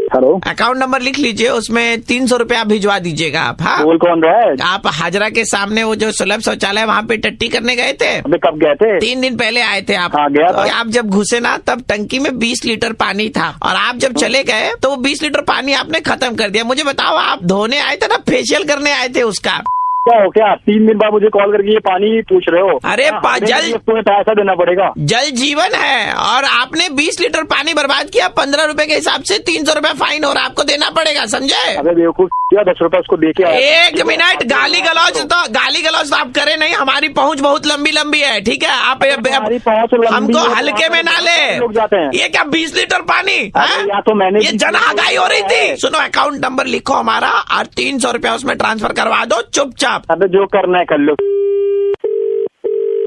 Hello, account number लिख लीजिए, उसमें 300 रुपया भिजवा दीजिएगा आप। हाँ, बोल कौन रहा है? आप हाजरा के सामने वो जो सुलभ शौचालय वहाँ पे टट्टी करने गए थे। अबे कब गए थे? 3 दिन पहले आए थे आप। हाँ, गया था। आप जब घुसे ना तब टंकी में 20 लीटर पानी था, और आप जब चले गए तो वो 20 लीटर पानी आपने खत्म कर दिया। मुझे बताओ, आप धोने आए थे ना, फेशियल करने आए थे उसका? क्या हो, क्या 3 दिन बाद मुझे कॉल करके ये पानी पूछ रहे हो? अरे जल, तुम्हें पैसा देना पड़ेगा। जल जीवन है, और आपने 20 लीटर पानी बर्बाद किया। 15 रुपए के हिसाब से 300 रुपया फाइन और आपको देना पड़ेगा, समझे? अबे बेवकूफ, 10 रुपए उसको दे के आया। 1 मिनट, गाली गलौज तो आप करे नहीं, हमारी पहुंच बहुत लंबी लंबी है, ठीक है? आप हमको हल्के में ना ले। लोग जाते हैं। ये क्या 20 लीटर पानी? या तो मैंने ये जनहगाई हो रही थी। सुनो, अकाउंट नंबर लिखो हमारा और 300 रुपया उसमें ट्रांसफर करवा दो चुपचाप। अबे जो करना है कर लो।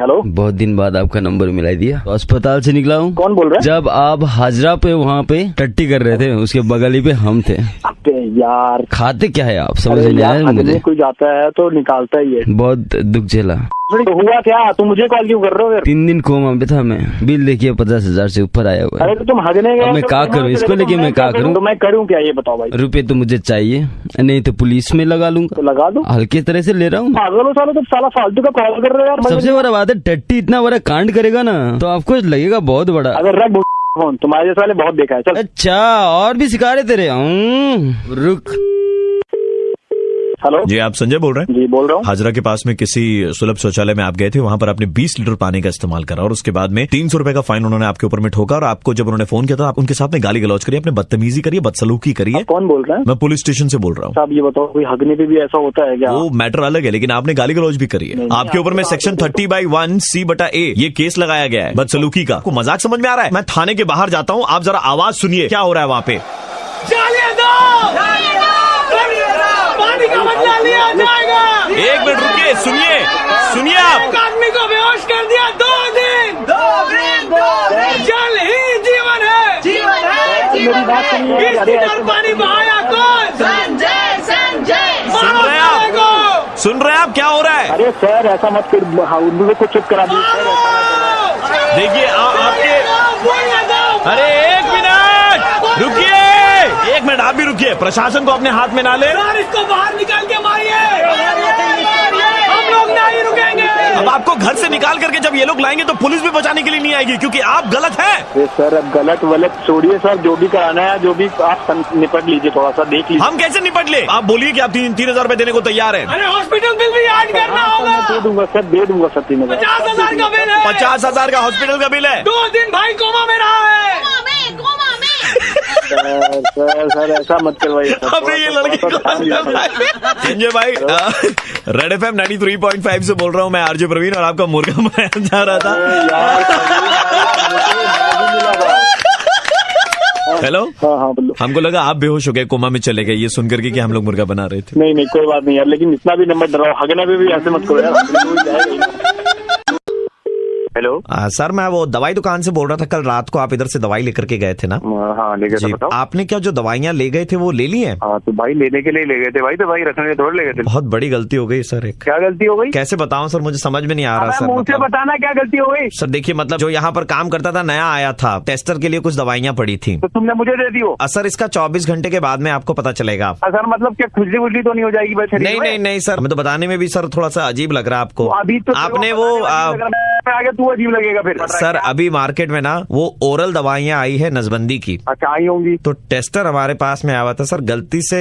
हेलो, बहुत दिन बाद आपका नंबर मिला दिया। तो अस्पताल से निकला हूँ। कौन बोल रहा है? जब आप हाजरा पे वहाँ पे टट्टी कर रहे थे, उसके बगल ही पे हम थे। अबे यार, खाते क्या है आप, समझ नहीं आया मुझे। कोई जाता है तो निकालता ही है। बहुत दुख झेला। तो हुआ क्या? तुम मुझे कॉल क्यों कर रहे हो? 3 दिन कोमा में था मैं। बिल देखिए 50,000 से ऊपर आया हुआ है। अरे तो तुम हगने गए। मैं क्या करूँ इसको लेके, मैं क्या करूँ? तो मैं करूँ क्या, ये बताओ भाई। रुपए तो मुझे चाहिए, नहीं तो पुलिस में लगा लूंगा। तो लगा दो। हल्के तरह से ले रहा हूँ। पागल हो सालो, तुम साला फालतू का कॉल कर रहे हो यार। सबसे बड़ा बात है, टट्टी इतना बड़ा कांड करेगा ना तो आपको लगेगा बहुत बड़ा। अगर रख फोन, तुम्हारे जैसे वाले बहुत देखा है। चल। अच्छा, और भी सिखा रहे तेरे। रुक। हेलो जी, आप संजय बोल रहे हैं? जी बोल रहा हूँ। हाजरा के पास में किसी सुलभ शौचालय में आप गए थे, वहां पर आपने 20 लीटर पानी का इस्तेमाल करा और उसके बाद में 300 रुपए का फाइन उन्होंने आपके ऊपर में ठोका, और आपको जब उन्होंने फोन किया था आप उनके साथ में गाली गलौज करिए, आपने बदतमीजी करिए, बदसलूकी करिए। कौन बोल रहा है? मैं पुलिस स्टेशन से बोल रहा हूँ। साहब ये बताओ, कोई हगने पे भी ऐसा होता है क्या? वो मैटर अलग है, लेकिन आपने गाली गलौज भी करी है। आपके ऊपर में सेक्शन 30/1C/A ये केस लगाया गया है बदसलूकी का। आपको मजाक समझ में आ रहा है? मैं थाने के बाहर जाता हूँ, आप जरा आवाज सुनिए क्या हो रहा है वहाँ पे। पानी का बदला लिया जाएगा। 1 मिनट रुकिए, सुनिए आप। आदमी को बेहोश कर दिया। 2 दिन जल ही जीवन है। मेरी बात सुनिए। 20 लीटर पानी बहाया कौन? संजय। सुन रहे हैं आप क्या हो रहा है? अरे सर ऐसा मत कर, उन लोग को चुप करा दीजिए। देखिए आपके, अरे 1 मिनट रुकिए, 1 मिनट आप भी रुकिए। प्रशासन को अपने हाथ में ना ले। इसको बाहर निकाल के मारिए, हम लोग नहीं रुकेंगे। अब आपको घर से निकाल करके जब ये लोग लाएंगे तो पुलिस भी बचाने के लिए नहीं आएगी, क्योंकि आप गलत हैं। अरे सर अब गलत वलत छोड़िए सर, जो भी कराना है जो भी आप निपट लीजिए, थोड़ा सा देख लीजिए। हम कैसे निपट ले? आप बोलिए कि आप 3,000 रुपए देने को तैयार हैं। अरे हॉस्पिटल बिल भी ऐड करना होगा। दे दूंगा सर, दे दूंगा सर। 3,000 50,000 का बिल है। 50,000 का हॉस्पिटल का बिल है। 2 दिन भाई कोमा में रहा है। सर ऐसा मत करवाइए। अबे ये लड़की संजय भाई, रेड FM 93.5 से बोल रहा हूँ मैं, आरजे प्रवीण, और आपका मुर्गा बनाया जा रहा था। हेलो। हाँ बोलो। हमको लगा आप बेहोश हो गए, कोमा में चले गए, ये सुन करके कि हम लोग मुर्गा बना रहे थे। नहीं कोई बात नहीं यार, लेकिन इतना भी नंबर डराओ, हगने पे भी ऐसे मत करो यार। हेलो सर, मैं वो दवाई दुकान से बोल रहा था। कल रात को आप इधर से दवाई लेकर के गए थे ना? हाँ ले गए थे। बताओ आपने क्या जो दवाइयाँ ले गए थे वो ले ली हैं? हाँ तो भाई लेने के लिए ले गए थे भाई, तो भाई रखने के थोड़ी ले गए थे। बहुत बड़ी गलती हो गई सर। क्या गलती हो गई? कैसे बताऊं सर, मुझे समझ में नहीं आ रहा सर। मुझसे बताना क्या गलती हो गई? सर देखिए, मतलब जो यहाँ पर काम करता था नया आया था, टेस्टर के लिए कुछ दवाइयाँ पड़ी थी, तो तुमने मुझे दे दी हो? सर इसका 24 घंटे के बाद में आपको पता चलेगा। सर मतलब क्या खुजली वुजली तो नहीं हो जाएगी? बस नहीं सर, हमें तो बताने में भी सर थोड़ा सा अजीब लग रहा है आपको। अभी तो आपने वो आगे तू अजीब लगेगा फिर। सर अभी मार्केट में ना वो ओरल दवाइयाँ आई है नसबंदी की। अच्छा आई होंगी। तो टेस्टर हमारे पास में आया हुआ था सर, गलती से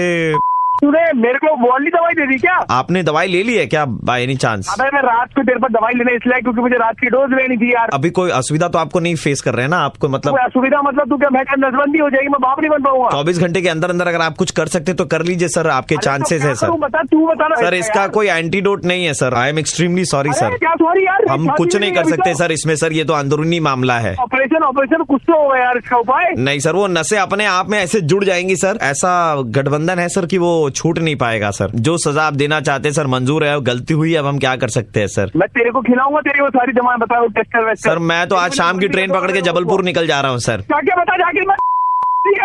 तूने मेरे को वाली दवाई दे दी क्या? आपने दवाई ले ली है क्या बाय एनी चांस? अबे मैं रात को तेरे पर दवाई लेने इसलिए क्योंकि मुझे रात की डोज लेनी थी यार। अभी कोई असुविधा तो आपको नहीं फेस कर रहे हैं ना? आपको मतलब असुविधा मतलब तू क्या मैं नसबंदी हो जाएगी, मैं बाप नहीं बन पाऊंगा। 24 घंटे के अंदर अंदर अगर आप कुछ कर सकते तो कर लीजिए सर, आपके चांसेस है सर। बता तू बता सर इसका कोई एंटीडोट नहीं है sir. I am extremely sorry sir. क्या सॉरी यार? हम कुछ नहीं कर सकते सर इसमें सर, ये तो अंदरूनी मामला है। ऑपरेशन कुछ तो होगा यार, इसका उपाय नहीं सर, वो नसें अपने आप में ऐसे जुड़ जाएंगी सर, ऐसा गठबंधन है सर कि वो छूट नहीं पाएगा सर। जो सजा आप देना चाहते हैं सर मंजूर है, गलती हुई अब हम क्या कर सकते हैं सर। मैं तेरे को खिलाऊंगा, तेरी वो सारी दवाएं बताओ टेस्टर वेस्टर। सर मैं तो आज शाम की ट्रेन पकड़ के जबलपुर निकल जा रहा हूँ सर। क्या बता जाके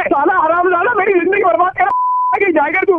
साला हरामजादा मेरी जिंदगी बर्बाद कर जाएगा तू।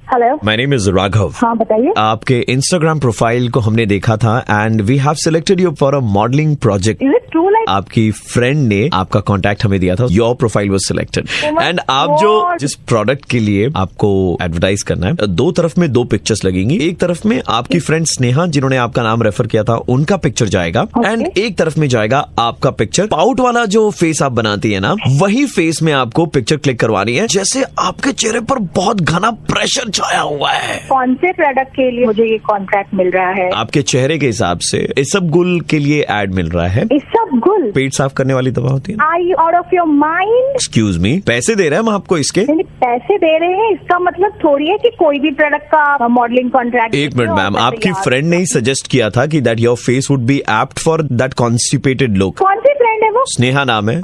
Hello. My name is Raghav. हाँ बताइए। आपके इंस्टाग्राम प्रोफाइल को हमने देखा था and we have selected you for a modelling project. Is it true? Like आपकी फ्रेंड ने आपका कांटेक्ट हमें दिया था, your profile was selected and आप जो जिस प्रोडक्ट के लिए आपको एडवर्टाइज करना है, दो तरफ में दो पिक्चर्स लगेंगी। एक तरफ में आपकी फ्रेंड स्नेहा जिन्होंने आपका नाम रेफर किया था उनका पिक्चर जाएगा एंड एक तरफ में जाएगा आपका पिक्चर। पाउट वाला जो फेस आप बनाती है ना, वही फेस में आपको पिक्चर क्लिक करवानी है, जैसे आपके चेहरे पर बहुत घना प्रेशर छाया हुआ है। कौन से प्रोडक्ट के लिए मुझे ये कॉन्ट्रैक्ट मिल रहा है? आपके चेहरे के हिसाब से इसबगुल के लिए एड मिल रहा है। इसबगुल पेट साफ करने वाली दवा होती है। Are you out of your mind? Excuse me, पैसे दे रहे हैं हम आपको इसके। नहीं, पैसे दे रहे हैं इसका मतलब थोड़ी है कि कोई भी प्रोडक्ट का मॉडलिंग कॉन्ट्रैक्ट। एक मिनट मैम, आपकी फ्रेंड ने ही सजेस्ट किया था कि that your face would be apt for that constipated look. कौन सी फ्रेंड है वो? स्नेहा नाम है।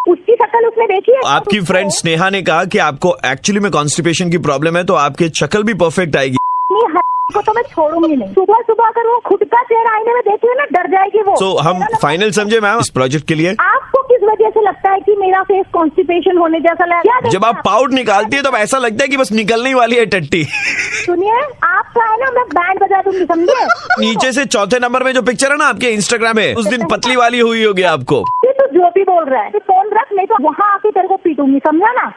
उसकी शक्ल उसने देखी है? आपकी फ्रेंड स्नेहा ने कहा कि आपको एक्चुअली में कॉन्स्टिपेशन की प्रॉब्लम है, तो आपकी शक्ल भी परफेक्ट आएगी। को तो मैं छोड़ूंगी नहीं। सुबह सुबह अगर वो खुद का चेहरा आईने में देखेगी ना, डर जाएगी वो। सो हम फाइनल समझे मैम इस प्रोजेक्ट के लिए। आपको किस वजह से लगता है कि मेरा फेस कॉन्स्टिपेशन होने जैसा लगा? जब आप पाउडर निकालती है तब ऐसा लगता है कि बस निकलने ही वाली है टट्टी। सुनिए, आपका है ना, मैं बैंड बजा दूंगी, समझे? नीचे से चौथे नंबर में जो पिक्चर है ना आपके इंस्टाग्राम में, उस दिन पतली वाली हुई होगी आपको। तू जो भी बोल रहा है फोन रख, नहीं तो वहाँ आके तेरे को पीटूंगी, समझा ना?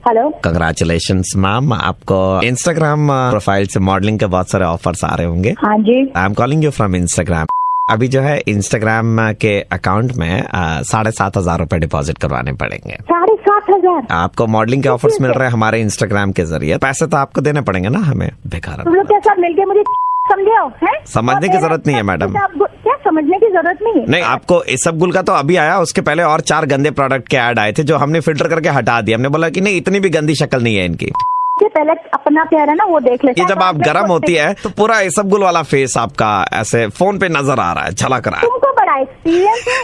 हेलो। कंग्रेचुलेशंस मैम, आपको इंस्टाग्राम प्रोफाइल से मॉडलिंग के बहुत सारे ऑफर्स आ रहे होंगे। हाँ जी। I am calling you from Instagram. अभी जो है इंस्टाग्राम के अकाउंट में 7,500 रुपए डिपॉजिट करवाने पड़ेंगे। 7,500? आपको मॉडलिंग के ऑफर्स मिल रहे हैं हमारे इंस्टाग्राम के जरिए। पैसे तो आपको देने पड़ेंगे ना हमें, बेकार। तुम लोग के साथ मिलके मुझे समझे हो? समझने की जरूरत नहीं है मैडम। क्या समझने की जरूरत नहीं है? नहीं, आपको इसबगुल का तो अभी आया, उसके पहले और 4 गंदे प्रोडक्ट के ऐड आए थे जो हमने फिल्टर करके हटा दिया। हमने बोला कि नहीं, इतनी भी गंदी शक्ल नहीं है इनकी। पहले अपना चेहरा ना वो देख ले। ये जब आप गर्म होती है तो पूरा इसबगुल वाला फेस आपका ऐसे फोन पे नजर आ रहा है, झलक रहा है। तुमको बड़ा एक्सपीरियंस है,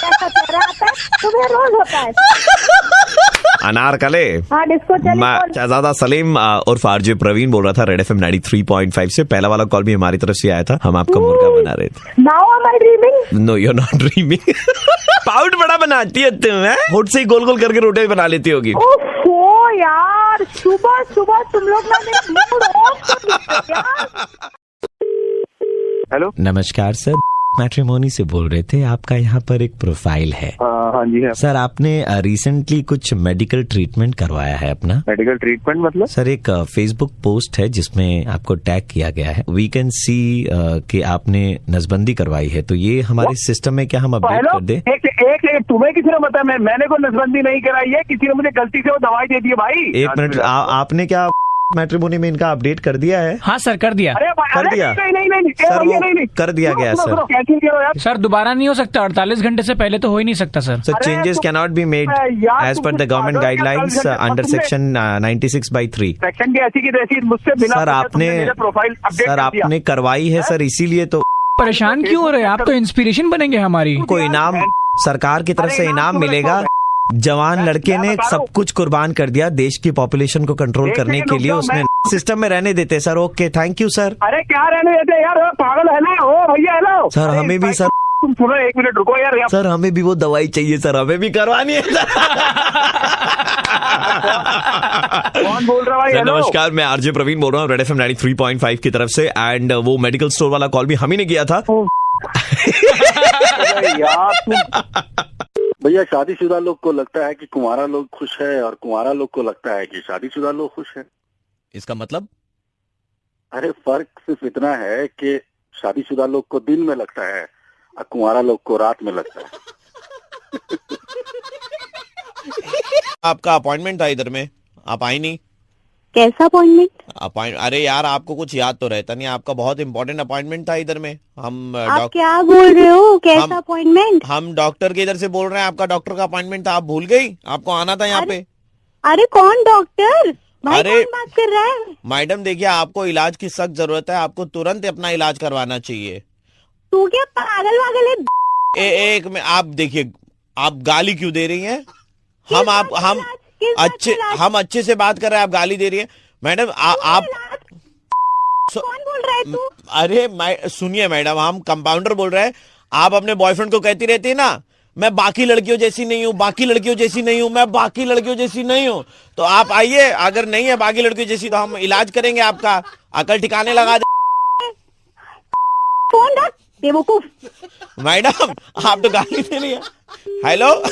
ऐसा चेहरा आता है तुम्हें, रोज होता है। अनारकले। हाँ, डिस्को चली। मैं शहजादा सलीम उर्फ आरजे प्रवीण बोल रहा था रेड एफएम 93.5 से। पहला वाला कॉल भी हमारी तरफ से आया था, हम आपका मुर्गा बना रहे थे। Now am I dreaming? No, you are not dreaming. पाउड बड़ा बनाती है तुम, है? होठ से ही गोल गोल करके रोटी बना लेती होगी। ओह यार, सुबह सुबह तुम लोग ना मेरा मूड ऑफ कर देते यार। हेलो। नमस्कार सर, मैट्रिमोनी से बोल रहे थे। आपका यहाँ पर एक प्रोफाइल है। हाँ जी है सर, आपने रिसेंटली कुछ मेडिकल ट्रीटमेंट करवाया है अपना। मेडिकल ट्रीटमेंट मतलब? सर, एक फेसबुक पोस्ट है जिसमें आपको टैग किया गया है। वी कैन सी कि आपने नसबंदी करवाई है, तो ये हमारे सिस्टम में क्या हम अपडेट कर दे? एक तुम्हें किसी ने बताया? मैंने कोई नसबंदी नहीं कराई है, किसी ने मुझे गलती से वो दवाई दे दी है भाई। एक मिनट, आपने क्या मैट्रिमोनी में इनका अपडेट कर दिया है? हाँ सर, कर दिया। कर दिया? नहीं सर, वो कर दिया गया सर। कैंसिल करो यार। सर, दोबारा नहीं हो सकता, 48 घंटे से पहले तो हो ही नहीं सकता sir. Sir, changes can not be made as per the government guidelines under section 96/3। Section की ऐसी की तैसी मुझसे बिना सर, आपने करवाई है सर, इसीलिए तो। परेशान क्यों हो रहे हैं आप? तो इंस्पिरेशन बनेंगे हमारी। को इनाम सरकार की तरफ से इनाम मिलेगा। जवान लड़के ने सब कुछ कुर्बान कर दिया देश की पॉपुलेशन को कंट्रोल करने के लिए। उसने सिस्टम में रहने देते sir. Okay, thank you sir. अरे क्या रहने देते यार, पागल है ना? ओ भैया हेलो सर, हमें भी सर, तुम सुनो, 1 मिनट रुको यार। सर, हमें भी वो दवाई चाहिए सर, हमें भी करवानी है सर। कौन बोल रहा है? नमस्कार, मैं आरजे प्रवीण बोल रहा हूँ रेड एफएम 93.5 की तरफ से। एंड वो मेडिकल स्टोर वाला कॉल भी हम ही ने किया था। भैया, शादीशुदा लोग को लगता है कि कुंवारा लोग खुश है और कुंवारा लोग को लगता है कि शादीशुदा लोग खुश है। इसका मतलब? अरे फर्क सिर्फ इतना है कि शादीशुदा लोग को दिन में लगता है और कुंवारा लोग को रात में लगता है। आपका अपॉइंटमेंट था इधर में, आप आई नहीं। कैसा अपॉइंटमेंट? अरे यार, आपको कुछ याद तो रहता नहीं। आपका बहुत इंपॉर्टेंट अपॉइंटमेंट था इधर में। आप क्या बोल रहे हो? कैसा अपॉइंटमेंट? हम डॉक्टर के इधर से बोल रहे हैं। आपका डॉक्टर का अपॉइंटमेंट था, आप भूल गई? आपको आना था यहाँ पे। अरे कौन डॉक्टर? भाई, अरे कौन बात कर रहा है? मैडम देखिए, आपको इलाज की सख्त जरूरत है। आपको तुरंत अपना इलाज करवाना चाहिए। तू क्या पागल वागल है? एक में आप देखिए, आप गाली क्यों दे रही हैं? हम अच्छे से बात कर रहे हैं, आप गाली दे रही है मैडम। आप कौन बोल रहा है तू? अरे सुनिए मैडम, हम कंपाउंडर बोल रहे हैं। आप अपने बॉयफ्रेंड को कहती रहती है ना मैं बाकी लड़कियों जैसी नहीं हूँ, बाकी लड़कियों जैसी नहीं हूँ, मैं बाकी लड़कियों जैसी नहीं हूँ। तो आप आइए, अगर नहीं है बाकी लड़कियों जैसी तो हम इलाज करेंगे आपका, अकल ठिकाने लगा दे। फोन रख बेवकूफ। मैडम आप तो गाली दे रही है। Hello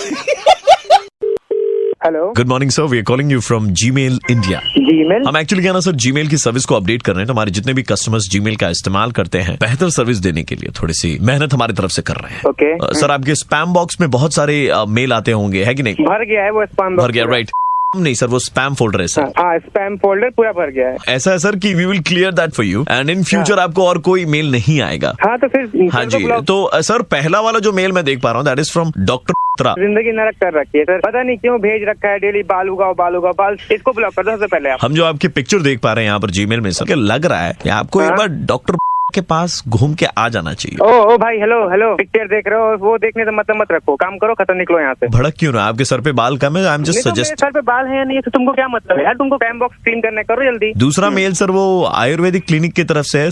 hello, good morning sir, we are calling you from Gmail India. Gmail. हम एक्चुअली क्या ना सर, जीमेल की सर्विस को अपडेट कर रहे हैं। तो हमारे जितने भी कस्टमर्स जीमेल का इस्तेमाल करते हैं, बेहतर सर्विस देने के लिए थोड़ी सी मेहनत हमारी तरफ से कर रहे हैं। ओके। सर आपके स्पैम बॉक्स में बहुत सारे मेल आते होंगे, है कि नहीं? भर गया है वो स्पैम, भर गया, राइट? नहीं सर, वो स्पैम फोल्डर है सर। हाँ, स्पैम फोल्डर पूरा भर गया है। ऐसा है सर कि we will clear that for you and in future आपको और कोई मेल नहीं आएगा। हाँ तो फिर हाँ जी, तो सर पहला वाला जो मेल मैं देख पा रहा हूँ दैट इज फ्रॉम डॉक्टर। जिंदगी नरक कर रखी है सर, पता नहीं क्यों भेज रखा है डेली बाल उगाओ बाल उगाओ बाल। इसको ब्लॉक कर दो सबसे पहले आप। हम जो आपकी पिक्चर देख पा रहे हैं यहाँ पर जीमेल में सर, लग रहा है कि आपको एक बार डॉक्टर के पास घूम के आ जाना चाहिए। ओ भाई, हेलो हेलो, पिक्चर देख रहे हो, वो देखने से मतलब मत रखो, काम करो, खत्म, निकलो यहाँ से। भड़क क्यों ना? आपके सर पे बाल कम है, I am just suggest. Sir पे बाल है या नहीं है तो तुमको क्या मतलब है यार? तुमको स्पैम बॉक्स क्लीन करने करो जल्दी। दूसरा मेल सर वो आयुर्वेदिक क्लिनिक की तरफ से है,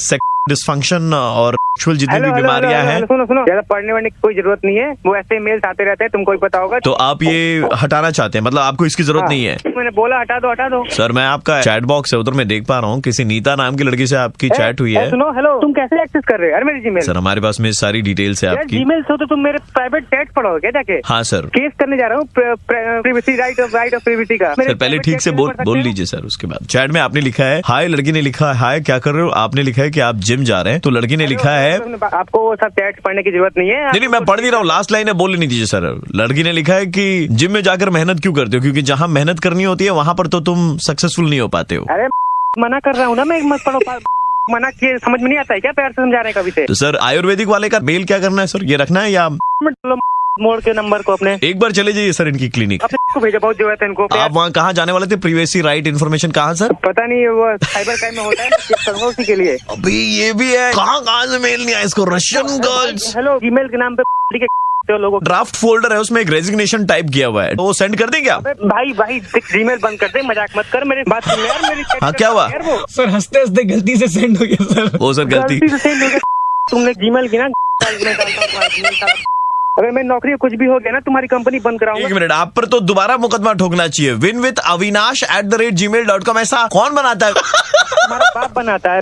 डिस्फंक्शन और सेक्सुअल जितनी भी बीमारियां हैं। सुनो सुनो, ज्यादा पढ़ने वढ़ने की कोई जरूरत नहीं है, वो ऐसे मेल्स आते रहते हैं, तुमको ही पता होगा। तो आप ये हटाना चाहते हैं, मतलब आपको इसकी जरूरत नहीं है? मैंने बोला हटा दो हटा दो। सर मैं आपका चैट बॉक्स है उधर मैं देख पा रहा हूँ, किसी नीता नाम की लड़की से आपकी चैट हुई है। सुनो, हेलो, तुम कैसे एक्सेस कर रहे हो यार मेरी जीमेल? सर हमारे पास में सारी डिटेल्स है आपकी। जीमेल से तो तुम मेरे प्राइवेट चैट पढ़ोगे क्या जाके? हाँ सर, केस करने जा रहा हूँ प्रिवेसी, राइट ऑफ प्रिवेसी का। सर पहले ठीक से बोल लीजिए सर। उसके बाद चैट में आपने लिखा है हाय, लड़की ने लिखा है हाय क्या कर रहे हो, आपने लिखा है कि आप जिम जा रहे हैं, तो लड़की ने लिखा है आपको वो सब चैट पढ़ने की जरूरत नहीं है। नहीं मैं पढ़ नहीं रहा हूँ, लास्ट लाइन है, बोल नहीं दीजिए सर। लड़की ने लिखा है कि जिम में जाकर मेहनत क्यों करते हो, क्योंकि जहाँ मेहनत करनी होती है वहाँ पर तो तुम सक्सेसफुल नहीं हो पाते हो। अरे मना कर रहा हूँ ना मैं, मत पढ़ो। मना किए समझ में नहीं आता है क्या? प्यार से समझा रहे हैं कभी से। तो सर आयुर्वेदिक वाले का मेल क्या करना है सर, ये रखना है या मोड़ के नंबर को अपने एक बार चले जाइए सर इनकी क्लिनिक। को भेजा, बहुत जरूरत है इनको। आप वहाँ कहाँ जाने वाले थे? प्रिवेसी राइट इन्फॉर्मेशन कहाँ सर? पता नहीं, वो साइबर क्राइम में होता है, चेक करूंगा उसी के लिए। अभी ये भी है, कहाँ से मेल नहीं आया इसको? Russian girls. हेलो, ईमेल के नाम पे लोगों ड्राफ्ट फोल्डर है, उसमें एक रेजिग्नेशन टाइप किया हुआ है, वो सेंड कर दें क्या? भाई जीमेल बंद कर दे, मजाक मत कर, मेरी बात सुन यार मेरी। हाँ क्या हुआ सर? हंसते हंसते गलती से सेंड हो गया सर। वो सर गलती से सेंड हो गया। तुमने जीमेल की ना अगर मैं नौकरी कुछ भी हो गया ना, तुम्हारी कंपनी बंद कराऊंगा। एक मिनट, आप पर तो दोबारा मुकदमा ठोकना चाहिए। winwithavinash@gmail.com ऐसा कौन बनाता है? तुम्हारा बाप बनाता है।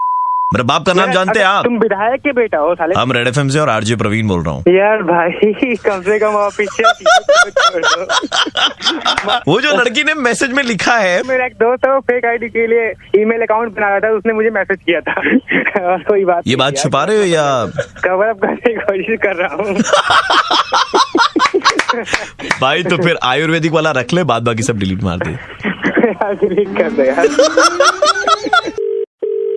मेरे बाप का नाम जानते हैं आप? तुम विधायक के बेटा हो साले। हम रेड एफएम से और आरजे प्रवीण बोल रहा हूँ। यार भाई कम से कम ऑफिशियल वो जो लड़की ने मैसेज में लिखा है, मेरा एक दोस्त है, वो फेक आईडी के लिए ईमेल अकाउंट बना रहा था, उसने मुझे मैसेज किया था। और कोई बात ये बात छुपा रहे हो या कवर अप करने की कोशिश कर रहा हूँ? भाई तो फिर आयुर्वेदिक वाला रख ले, बाद बाकी सब डिलीट मार दे। डिलीट कर दे यार।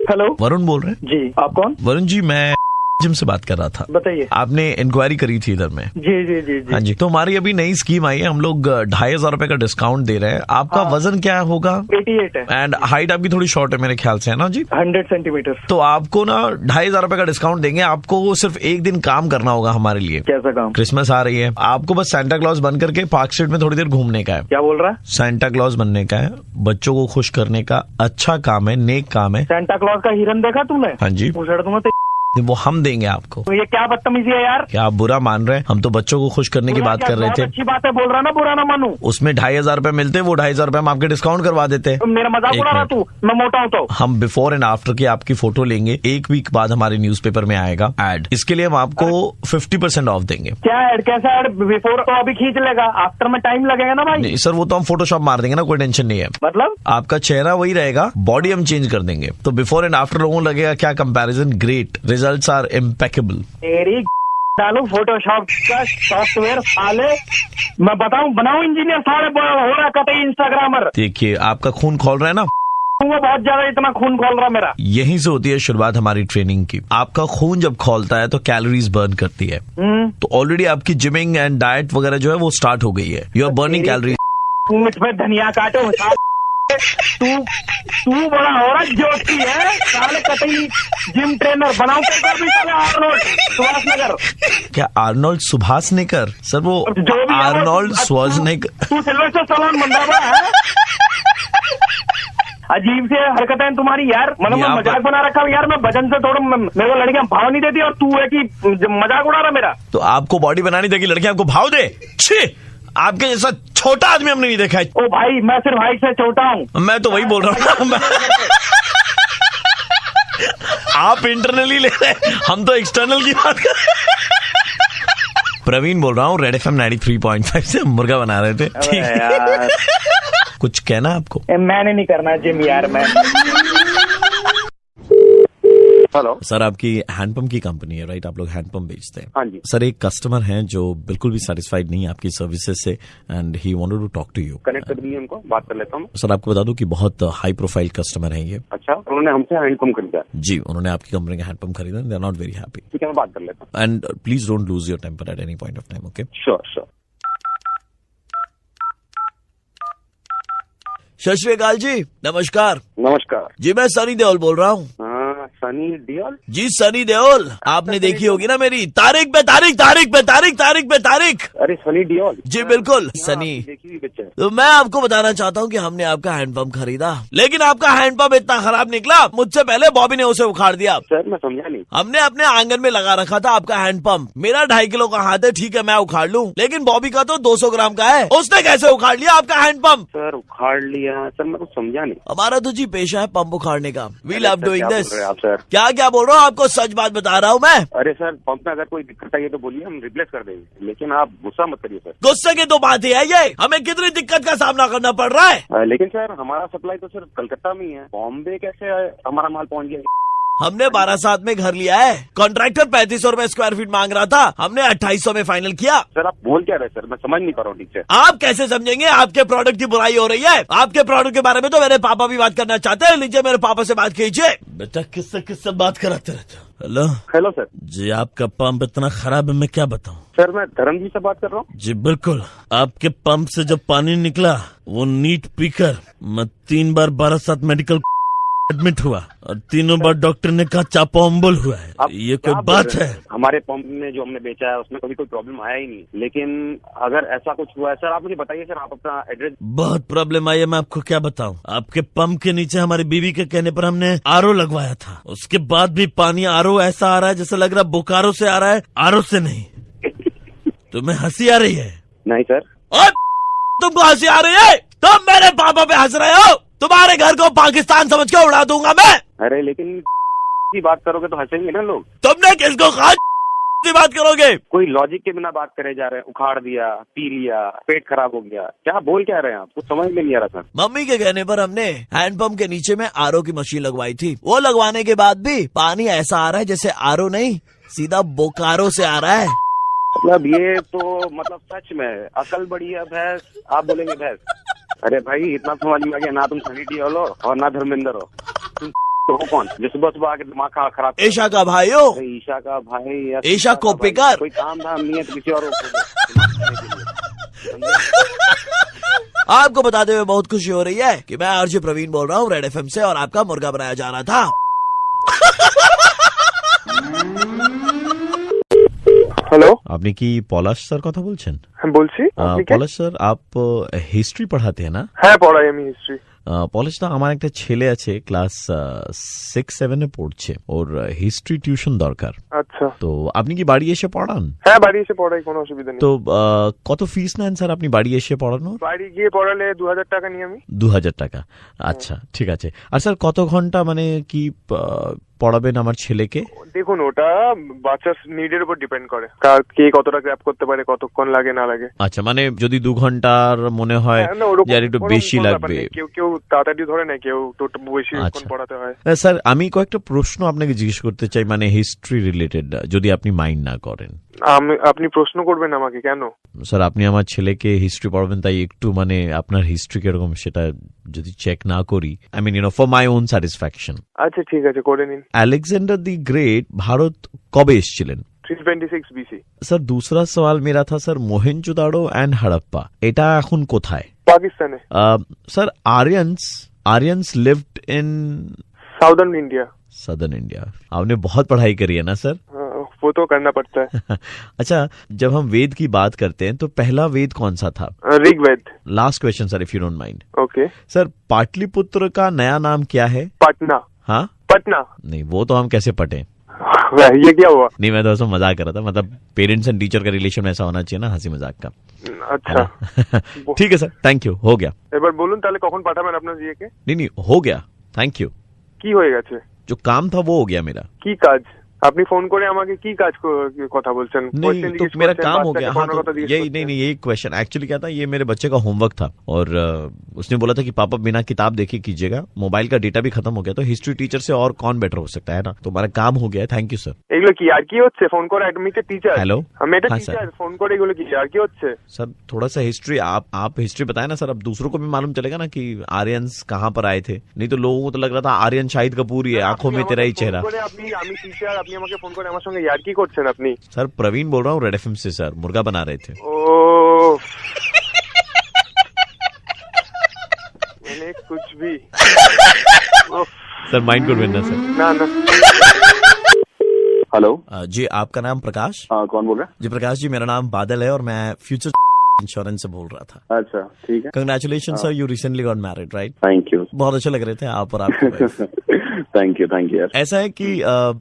हेलो, वरुण बोल रहे हैं जी, आप कौन? वरुण जी, मैं जिम से बात कर रहा था। बताइए। आपने इंक्वायरी करी थी इधर में? जी जी जी जी। हाँ जी, तो हमारी अभी नई स्कीम आई है, हम लोग 2500 रुपए का डिस्काउंट दे रहे हैं। आपका वजन क्या होगा? 88 है। एंड हाइट आपकी थोड़ी शॉर्ट है मेरे ख्याल से, है ना जी? 100 सेंटीमीटर। तो आपको ना 2500 रुपए का डिस्काउंट देंगे। आपको सिर्फ एक दिन काम करना होगा हमारे लिए। कैसा काम? क्रिसमस आ रही है, आपको बस सेंटा क्लॉज बन करके पार्क स्ट्रीट में थोड़ी देर घूमने का है। क्या बोल रहा है? सेंटा क्लॉज बनने का है, बच्चों को खुश करने का अच्छा काम है, नेक काम है। सेंटा क्लॉज का हिरन देखा तुमने? हाँ जी, उछड़ दूंगा तो वो हम देंगे आपको। तो ये क्या बदतमीजी है यार? क्या आप बुरा मान रहे हैं? हम तो बच्चों को खुश करने की बात कर रहे थे। अच्छी बात है, बोल रहा ना, बुरा ना मानू। उसमें 2500 रुपए मिलते, वो 2500 रुपए हम आपके डिस्काउंट करवा देते। मेरा मजाक उड़ा रहा तू? मैं मोटा हूँ तो? हम बिफोर एंड आफ्टर की आपकी फोटो लेंगे, एक वीक बाद हमारे न्यूज़पेपर में आएगा एड। इसके लिए हम आपको 50% ऑफ देंगे। क्या एड? कैसा एड? बिफोर तो अभी खींच लेगा, आफ्टर में टाइम लगेगा ना भाई। नहीं सर, वो तो हम फोटोशॉप मार देंगे ना, कोई टेंशन नहीं है। मतलब आपका चेहरा वही रहेगा, बॉडी हम चेंज कर देंगे। तो बिफोर एंड आफ्टर लोगों को लगेगा क्या comparison, great, results are impeccable. तेरी डालू फोटोशॉप का सॉफ्टवेयर साले, मैं बताऊं बनाऊं इंजीनियर साले, हो रहा कतई इंस्टाग्रामर। देखिए आपका खून खोल रहा है ना, बहुत ज्यादा इतना खून खोल रहा मेरा। यहीं से होती है शुरुआत हमारी ट्रेनिंग की। आपका खून जब खोलता है तो कैलोरीज बर्न करती है। तो ऑलरेडी आपकी जिमिंग एंड डाइट वगैरह जो है वो स्टार्ट हो गई है। You are burning calories. तुम इसमें धनिया काटो, तू बड़ा हो रहा ज्योति है साले, कतई जिम ट्रेनर बनाओ आर्नोल्ड सुभाषनगर। क्या आर्नोल्ड सुभाषनेकर? सर वो आर्नोल्ड श्वार्ज़नेगर। तू सिल्वेस्टर स्टैलोन बन रहा है। अजीब से हरकतें तुम्हारी यार, मतलब मैं मजाक बना रखा हूँ यार, मैं वजन से थोड़ा मेरे को लड़कियां भाव नहीं देती और तू है कि मजाक उड़ा रहा मेरा। तो आपको बॉडी बनानी देगी लड़कियां आपको भाव दे? छी, आपके जैसा छोटा आदमी हमने नहीं देखा है। ओ भाई मैं सिर्फ हाइट से छोटा हूँ। मैं तो वही बोल रहा हूँ आप इंटरनली ले रहे हैं, हम तो एक्सटर्नल की बात कर रहे हैं। प्रवीण बोल रहा हूँ, रेड FM 93.5 से मुर्गा बना रहे थे। ठीक है, कुछ कहना आपको? मैंने नहीं करना जिम यार मैं। हेलो सर, आपकी हैंडपंप की कंपनी है राइट? आप लोग हैंडपंप बेचते हैं? हाँ जी सर, एक कस्टमर हैं जो बिल्कुल भी सेटिस्फाइड नहीं है आपकी सर्विसेज से and he wanted to talk to you. Connect कर दीजिए उनको, बात कर लेता हूँ। सर, आपको बता दूं कि बहुत हाई प्रोफाइल कस्टमर है ये। अच्छा, उन्होंने हमसे हैंडपंप खरीदा? जी, उन्होंने आपकी कंपनी का हैंडपंप खरीदा, they are not very happy. ठीक है, मैं बात कर लेता हूँ। And please don't lose your temper at any point of time, okay? Sure sure. Sat Sri अकाल जी, नमस्कार नमस्कार जी, मैं सनी देओल बोल रहा हूँ। सनी देओल जी, सनी देओल, आपने देखी होगी ना मेरी तारीख पे तारीख, तारीख पे तारीख, तारीख पे तारीख। अरे सनी देओल जी बिल्कुल सनी। देखी हुई पिक्चर। तो मैं आपको बताना चाहता हूँ कि हमने आपका हैंडपंप खरीदा, लेकिन आपका हैंडपंप इतना खराब निकला, मुझसे पहले बॉबी ने उसे उखाड़ दिया। सर मैं समझा नहीं। हमने अपने आंगन में लगा रखा था आपका हैंडपंप। मेरा 2.5 किलो का हाथ है, ठीक है मैं उखाड़ लूँ, लेकिन बॉबी का तो 200 ग्राम का है, उसने कैसे उखाड़ लिया आपका हैंडपंप? सर उखाड़ लिया? सर मैं कुछ समझा नहीं। हमारा तो जी पेशा है पंप उखाड़ने का। We love doing this. आप सर क्या क्या बोल रहा हूँ, आपको सच बात बता रहा हूँ मैं। अरे सर, पंप में अगर कोई दिक्कत आई है तो बोलिए, हम रिप्लेस कर देंगे, लेकिन आप गुस्सा मत करिए सर। गुस्से की तो बात ही है ये, हमें कितनी दिक्कत का सामना करना पड़ रहा है। लेकिन सर हमारा सप्लाई तो सिर्फ कलकत्ता में ही है, बॉम्बे कैसे हमारा माल पहुंच गया? हमने 12/7 में घर लिया है, कॉन्ट्रैक्टर 3500 रुपए स्क्वायर फीट मांग रहा था, हमने 2800 में फाइनल किया। सर आप बोल क्या रहे सर, मैं समझ नहीं पा रहा हूँ ठीक से। आप कैसे समझेंगे, आपके प्रोडक्ट की बुराई हो रही है। आपके प्रोडक्ट के बारे में तो मेरे पापा भी बात करना चाहते हैं, लीजिए मेरे पापा से बात कीजिए। बेटा किससे बात कराते रहते हो? हेलो हेलो सर जी, आपका पंप इतना खराब है, मैं क्या बताऊं? सर मैं धर्म जी से बात कर रहा हूँ। जी बिल्कुल, आपके पंप से जब पानी निकला वो नीट पीकर मैं 3 बार 12/7 मेडिकल एडमिट हुआ और 3 बार डॉक्टर ने कहा चापोम्बल हुआ है। ये कोई बात है? हमारे पंप में जो हमने बेचा है उसमें कभी कोई प्रॉब्लम आया ही नहीं, लेकिन अगर ऐसा कुछ हुआ है सर, आप मुझे बताइए सर, आप अपना एड्रेस। बहुत प्रॉब्लम आई है, मैं आपको क्या बताऊं। आपके पंप के नीचे हमारी बीवी के कहने पर हमने आरओ लगवाया था, उसके बाद भी पानी आरओ ऐसा आ रहा है जैसे लग रहा है बोकारो से आ रहा है, आरओ से नहीं। तुम्हें हंसी आ रही है? नहीं सर। और तुमको हंसी आ रही है? तुम मेरे पापा पे हंस रहे हो? तुम्हारे घर को पाकिस्तान समझ के उड़ा दूंगा मैं। अरे लेकिन की बात करोगे तो हंसेंगे ना लोग। तुमने किसको कहा बात करोगे? कोई लॉजिक के बिना बात करे जा रहे हैं, उखाड़ दिया, पी लिया, पेट खराब हो गया, क्या बोल क्या रहे हैं आप? कुछ समझ में नहीं आ रहा सर। मम्मी के कहने पर हमने हैंडपंप के नीचे में आरओ की मशीन लगवाई थी, वो लगवाने के बाद भी पानी ऐसा आ रहा है जैसे आरओ नहीं, सीधा बोकारो से आ रहा है। मतलब ये तो मतलब सच में अकल बड़ी है भैंस, आप बोलेंगे भैंस। अरे भाई इतना समझ में आ गया, ना तुम सनी देओल हो और ना धर्मेंद्र हो, तुम तो हो कौन जो सुबह सुबह आके दिमाग खराब? ईशा का भाई हो। ईशा का भाई या ईशा कोपेकर। कोई काम धाम नहीं है तो किसी और आपको बताते हुए बहुत खुशी हो रही है कि मैं आरजे प्रवीण बोल रहा हूँ रेड FM से, और आपका मुर्गा बनाया जा रहा था। হ্যালো, আপনি কি পলাশ স্যার কথা বলছেন? হ্যাঁ বলছি। পলাশ স্যার, आप हिस्ट्री पढ़ाते हैं ना? হ্যাঁ পড়াই আমি হিস্ট্রি। পলাশ দা, আমার একটা ছেলে আছে ক্লাস 6-7 পড়ছে, ওর হিস্ট্রি টিউশন দরকার। আচ্ছা, তো আপনি কি বাড়ি এসে পড়ান? হ্যাঁ বাড়ি এসে পড়াই, কোনো অসুবিধা নেই। তো কত ফিস নেন স্যার আপনি বাড়ি এসে পড়ানোর? বাড়ি গিয়ে পড়ালে 2000 টাকা নিই আমি। 2000 টাকা, আচ্ছা ঠিক আছে। আর স্যার কত ঘন্টা মানে কি পড়াবেন আমার ছেলেকে? দেখুন ওটা বাচ্চার নিডের উপর ডিপেন্ড করে, কে কতটা গ্র্যাব করতে পারে, কতক্ষণ লাগে না লাগে। আচ্ছা, মানে যদি 2 ঘন্টার মনে হয় যে একটু বেশি লাগবে, কেউ কেউ তাড়াতাড়ি ধরে না, কেউ তো বেশি পড়াতে হয়। স্যার আমি কয়েকটা প্রশ্ন আপনাকে জিজ্ঞেস করতে চাই, মানে হিস্ট্রি রিলেটেড, যদি আপনি মাইন্ড না করেন। আপনি প্রশ্ন করবেন আমাকে? কেন স্যার, আপনি আমার ছেলেকে হিস্ট্রি পড়াবেন, তাই একটু মানে আপনার হিস্ট্রি কিরকম সেটা যদি চেক না করি, I mean for my own satisfaction. আচ্ছা ঠিক আছে, করে নিন। अलेक्जेंडर दी ग्रेट भारत कबे এসেছিলেন? 326 BC। স্যার दूसरा सवाल मेरा था सर, मोहेंजोदाड़ो एंड हड़प्पा এটা এখন কোথায়? পাকিস্তানে। Sir Aryans lived in southern India. Southern India. आपने बहुत पढ़ाई करी है ना सर? वो तो करना पड़ता है। अच्छा, जब हम वेद की बात करते हैं तो पहला वेद कौन सा था? Rigveda. Last question sir, if you don't mind. Okay sir, Pataliputra का नया नाम क्या है? पटना। हाँ, पटना। नहीं, वो तो हम कैसे पटे। ये क्या हुआ? नहीं, मैं तो ऐसा मजाक कर रहा था, मतलब पेरेंट्स एंड टीचर का रिलेशन ऐसा होना चाहिए ना, हंसी मजाक का। अच्छा ठीक है सर, थैंक यू, हो गया। एक बार बोलूं ताले कখন पाठाবেন আপনার জিএকে? नहीं, हो गया, थैंक यू। কি হয়ে গেছে? जो काम था वो हो गया मेरा। কি কাজ? আপনি ফোন করে আমাকে কি কাজ কথা বলছেন? नहीं, तो मेरा काम हो गया। हाँ, तो यही नहीं, यही क्वेश्चन एक्चुअली क्या था, ये मेरे बच्चे का होमवर्क था और उसने बोला था कि पापा बिना किताब देखे कीजिएगा, मोबाइल का डेटा भी खत्म हो गया, तो हिस्ट्री टीचर से और कौन बेटर हो सकता है ना, तो हमारा काम हो गया। Thank you sir. এগুলো কি আর কি হচ্ছে? ফোন করে তুমি কে टीचर? हेलो, আমি এটা हाँ, टीचर सर। ফোন করে এগুলো কি আর কি হচ্ছে? सर थोड़ा सा हिस्ट्री आप हिस्ट्री बताए ना सर, अब दूसरों को भी मालूम चलेगा ना कि आर्यंस कहाँ पर आए थे, नहीं तो लोगों को तो लग रहा था आर्यन शाहिद कपूर ही है, आंखों में तेरा ही चेहरा। আমি टीचर, আপনি আমাকে ফোন করে আমার সঙ্গে यार কি করছেন আপনি? सर प्रवीण बोल रहा हूँ रेड एफएम से सर, मुर्गा बना रहे थे। ओ मैंने कुछ भी सर माइंड को ना सर। ना ना। हेलो जी, आपका नाम प्रकाश? हाँ, कौन बोल रहा जी प्रकाश जी, मेरा नाम बादल है और मैं फ्यूचर इंश्योरेंस से बोल रहा था। है? अच्छा, ठीक है। Congratulation sir, you recently got married right? Thank you. बहुत अच्छे लग रहे थे आप और आपकी वाइफ। थैंक यू यार। ऐसा है कि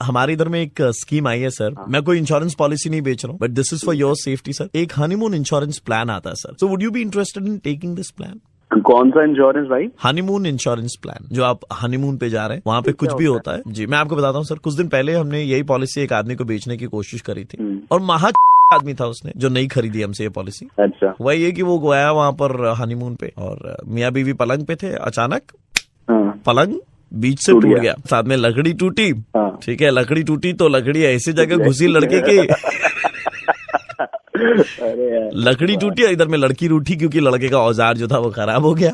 हमारे इधर में एक स्कीम आई है सर, मैं कोई इंश्योरेंस पॉलिसी नहीं बेच रहा हूँ, but this is for your safety sir. एक हनीमून इंश्योरेंस प्लान आता है sir, so would you be interested in taking this plan? कौन सा इंश्योरेंस भाई? हनीमून इंश्योरेंस प्लान, जो आप हनीमून पे जा रहे हैं वहाँ पे कुछ भी होता है। जी, मैं आपको बताता हूँ सर, कुछ दिन पहले हमने यही पॉलिसी एक आदमी को बेचने की कोशिश करी थी और महा आदमी था उसने जो नहीं खरीदी हमसे ये पॉलिसी। अच्छा। वही है कि वो गया वहाँ पर हनीमून पे और मियाँ बीवी पलंग पे थे, अचानक पलंग बीच से टूट गया, साथ में लकड़ी टूटी। ठीक है, लकड़ी टूटी तो लकड़ी ऐसी जगह घुसी लड़के की लकड़ी टूटी, इधर में लड़की रूठी क्योंकि लड़के का औजार जो था वो खराब हो गया।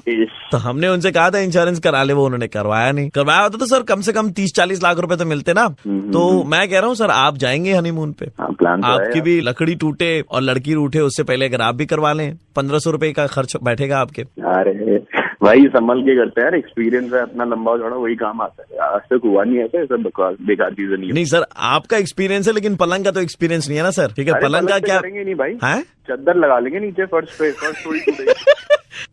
तो हमने उनसे कहा था इंश्योरेंस करा ले, वो उन्होंने करवाया नहीं। करवाया होता तो सर कम से कम 30-40 लाख रुपए तो मिलते ना। तो मैं कह रहा हूँ सर, आप जाएंगे हनीमून पे, प्लान तो आपकी भी लकड़ी टूटे और लड़की रूठे, उससे पहले अगर आप भी करवा लें 1500 रुपए का खर्च बैठेगा आपके। अरे भाई संभल के करते हैं यार, एक्सपीरियंस है अपना लंबा चौड़ा, वही काम आता है। आज तक हुआ नहीं है सब बेकार चीजें नहीं। नहीं सर, आपका एक्सपीरियंस है लेकिन पलंग का तो एक्सपीरियंस नहीं है ना सर। ठीक है, पलंग का क्या नहीं भाई है, चादर लगा लेंगे नीचे फर्श पे, फर्श थोड़ी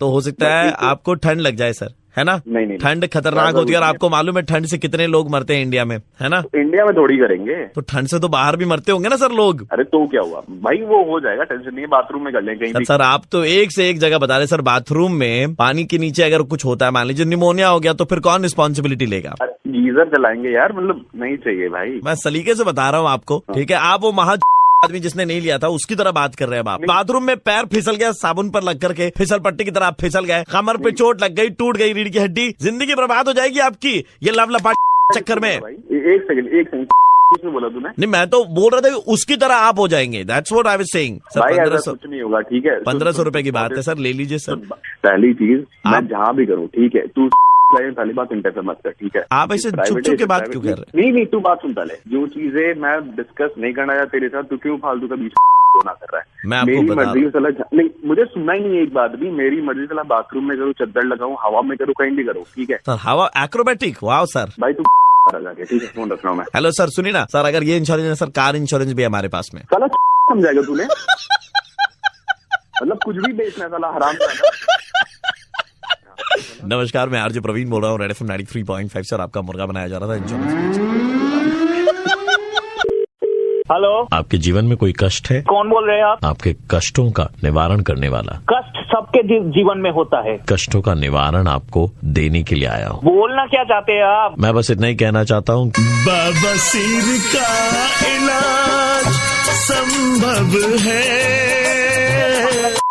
तो हो सकता है आपको ठंड लग जाए सर, है ना? नहीं, ठंड खतरनाक होती है और आपको मालूम है ठंड से कितने लोग मरते हैं इंडिया में, है ना? इंडिया में थोड़ी करेंगे, तो ठंड से तो बाहर भी मरते होंगे ना सर लोग। अरे तो क्या हुआ भाई, वो हो जाएगा, टेंशन नहीं है, बाथरूम में कर लेंगे कहीं। सर आप तो एक से एक जगह बता रहे सर, बाथरूम में पानी के नीचे अगर कुछ होता है, मान लीजिए निमोनिया हो गया, तो फिर कौन रिस्पॉन्सिबिलिटी लेगा? गीजर चलाएंगे यार, मतलब नहीं चाहिए भाई। मैं सलीके से बता रहा हूँ आपको, ठीक है? आप वो महा आदमी जिसने नहीं लिया था उसकी तरह बात कर रहे हैं आप। बाथरूम में पैर फिसल गया साबुन पर लग करके, फिसल पट्टी की तरह आप फिसल गए, कमर पे चोट लग गई, टूट गई रीढ़ की हड्डी, जिंदगी बर्बाद हो जाएगी आपकी ये लवलपाट चक्कर में। एक सेकंड किसने बोला तूने? नहीं, मैं तो बोल रहा था कि उसकी तरह आप हो जाएंगे, that's what I was saying. Sir 1500 कुछ नहीं होगा, ठीक है? 1500 रुपए की बात है सर, ले लीजिए सर। पहली चीज मैं जहाँ भी करूँ, ठीक है, तू पहली बात इंटरफेयर मत कर, ठीक है? आप ऐसे चुप चुप के बात क्यों कर रहे हैं? नहीं, तू बात सुन पहले। जो चीजें मैं डिस्कस नहीं करना चाहता तेरे साथ, तू क्यों फालतू का बीच ना कर रहा है? मैं आपको मेरी बता मर्जी सलाह नहीं, मुझे सुनना ही नहीं है एक बात भी। मेरी मर्जी सलाह बाथरूम में करूँ, चद्दर लगाऊं, हवा में करूँ, कहीं भी करूँ, ठीक है सर? हवा एक्रोबैटिक, वाह सर। भाई तू जाके, ठीक है, फोन रख रहा हूँ मैं। हेलो सर, सुनिए ना सर, अगर ये इंश्योरेंस है सर, कार इंश्योरेंस भी है हमारे पास में। साला समझाएगा तूने? मतलब कुछ भी बेचना है साला, हराम है। नमस्कार, मैं आरजे प्रवीण बोल रहा हूँ, रेड एफएम 93.5 सर, आपका मुर्गा बनाया जा रहा था इंश्योरेंस। हेलो, आपके जीवन में कोई कष्ट है? कौन बोल रहे हैं आप? आपके कष्टों का निवारण करने वाला। कष्ट सबके जीवन में होता है, कष्टों का निवारण आपको देने के लिए आया हूँ। बोलना क्या चाहते हैं आप? मैं बस इतना ही कहना चाहता हूँ, बाबा सिर का इलाज संभव है,